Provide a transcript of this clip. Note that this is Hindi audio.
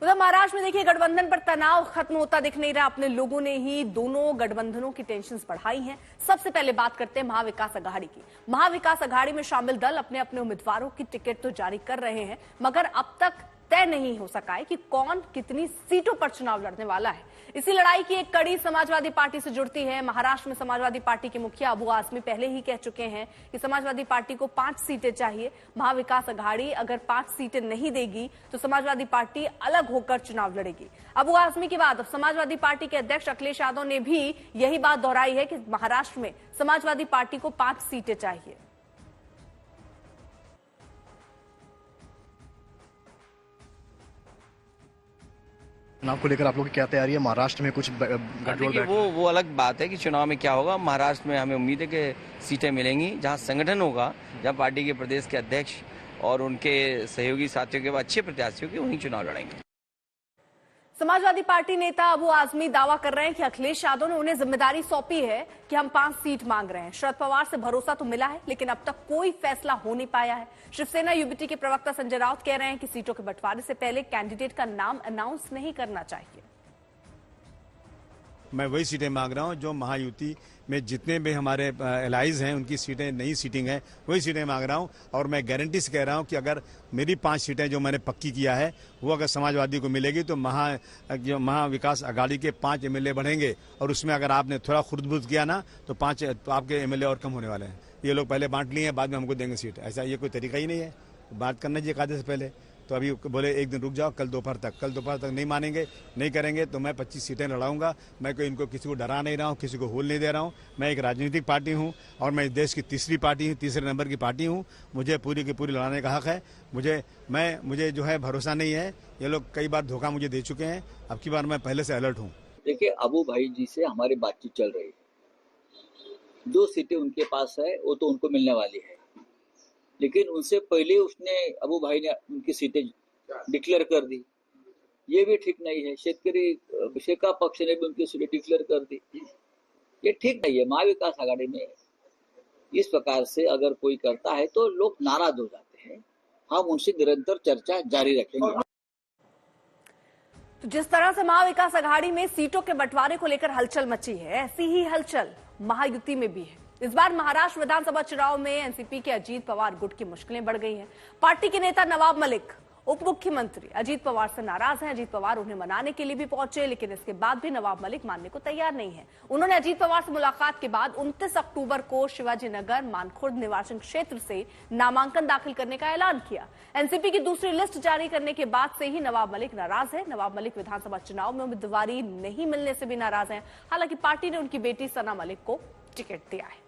उधर महाराष्ट्र में देखिए गठबंधन पर तनाव खत्म होता दिख नहीं रहा। अपने लोगों ने ही दोनों गठबंधनों की टेंशन बढ़ाई हैं। सबसे पहले बात करते हैं महाविकास अघाड़ी की। महाविकास अघाड़ी में शामिल दल अपने अपने उम्मीदवारों की टिकट तो जारी कर रहे हैं, मगर अब तक तय नहीं हो सका है कि कौन कितनी सीटों पर चुनाव लड़ने वाला है। इसी लड़ाई की एक कड़ी समाजवादी पार्टी से जुड़ती है। महाराष्ट्र में समाजवादी पार्टी के मुखिया अबू आजमी पहले ही कह चुके हैं कि समाजवादी पार्टी को 5 सीटें चाहिए। महाविकास अघाड़ी अगर 5 सीटें नहीं देगी तो समाजवादी पार्टी अलग होकर चुनाव लड़ेगी। अबू आजमी के बाद अब समाजवादी पार्टी के अध्यक्ष अखिलेश यादव ने भी यही बात दोहराई है कि महाराष्ट्र में समाजवादी पार्टी को 5 सीटें चाहिए। चुनाव को लेकर आप लोगों की क्या तैयारी है? महाराष्ट्र में कुछ देखिए वो अलग बात है कि चुनाव में क्या होगा। महाराष्ट्र में हमें उम्मीद है कि सीटें मिलेंगी। जहां संगठन होगा, जहां पार्टी के प्रदेश के अध्यक्ष और उनके सहयोगी साथियों के अच्छे प्रत्याशियों के वहीं चुनाव लड़ेंगे। समाजवादी पार्टी नेता अबू आजमी दावा कर रहे हैं कि अखिलेश यादव ने उन्हें जिम्मेदारी सौंपी है कि हम 5 सीट मांग रहे हैं। शरद पवार से भरोसा तो मिला है, लेकिन अब तक कोई फैसला हो नहीं पाया है। शिवसेना यूबीटी के प्रवक्ता संजय राउत कह रहे हैं कि सीटों के बंटवारे से पहले कैंडिडेट का नाम अनाउंस नहीं करना चाहिए। मैं वही सीटें मांग रहा हूं जो महायुति में जितने भी हमारे एलाइज हैं उनकी सीटें, नई सीटिंग है, वही सीटें मांग रहा हूं। और मैं गारंटी से कह रहा हूं कि अगर मेरी 5 सीटें जो मैंने पक्की किया है वो अगर समाजवादी को मिलेगी तो महाविकास अघाड़ी के 5 एमएलए बढ़ेंगे। और उसमें अगर आपने थोड़ा खुर्द-बुर्द किया ना तो 5 तो आपके एमएलए और कम होने वाले हैं। ये लोग पहले बांट लिए हैं, बाद में हमको देंगे सीट। ऐसा ये कोई तरीका ही नहीं है। बात करना चाहिए कायदे से पहले। तो अभी बोले एक दिन रुक जाओ, कल दोपहर तक नहीं मानेंगे, नहीं करेंगे तो मैं 25 सीटें लड़ाऊंगा। मैं कोई इनको किसी को डरा नहीं रहा हूं, किसी को होल नहीं दे रहा हूं। मैं एक राजनीतिक पार्टी हूं और मैं देश की तीसरी पार्टी हूं, तीसरे नंबर की पार्टी हूं। मुझे पूरी की पूरी लड़ाने का हक है। मुझे जो है भरोसा नहीं है। ये लोग कई बार धोखा मुझे दे चुके हैं। अब की बार मैं पहले से अलर्ट हूँ। देखिए, अबू भाई जी से हमारी बातचीत चल रही है। 2 सीटें उनके पास है, वो तो उनको मिलने वाली है, लेकिन उनसे पहले उसने अबू भाई ने उनकी सीटें डिक्लेयर कर दी। ये भी ठीक नहीं है। शेका पक्ष ने भी उनकी सीटें डिक्लेयर कर दी। ये ठीक नहीं है। महाविकास आघाड़ी में इस प्रकार से अगर कोई करता है तो लोग नाराज हो जाते हैं। हम उनसे निरंतर चर्चा जारी रखेंगे। तो जिस तरह से महाविकास अघाड़ी में सीटों के बंटवारे को लेकर हलचल मची है, ऐसी ही हलचल महायुति में भी है। इस बार महाराष्ट्र विधानसभा चुनाव में एनसीपी के अजीत पवार गुट की मुश्किलें बढ़ गई हैं। पार्टी के नेता नवाब मलिक, उप मुख्यमंत्री, अजीत पवार से नाराज हैं। अजीत पवार उन्हें मनाने के लिए भी पहुंचे, लेकिन इसके बाद भी नवाब मलिक मानने को तैयार नहीं है। उन्होंने अजीत पवार से मुलाकात के बाद 29 अक्टूबर को शिवाजी नगर मानखुर्द निर्वाचन क्षेत्र से नामांकन दाखिल करने का ऐलान किया। एनसीपी की दूसरी लिस्ट जारी करने के बाद से ही नवाब मलिक नाराज है। नवाब मलिक विधानसभा चुनाव में उम्मीदवारी नहीं मिलने से भी नाराज हैं। हालांकि पार्टी ने उनकी बेटी सना मलिक को टिकट दिया है।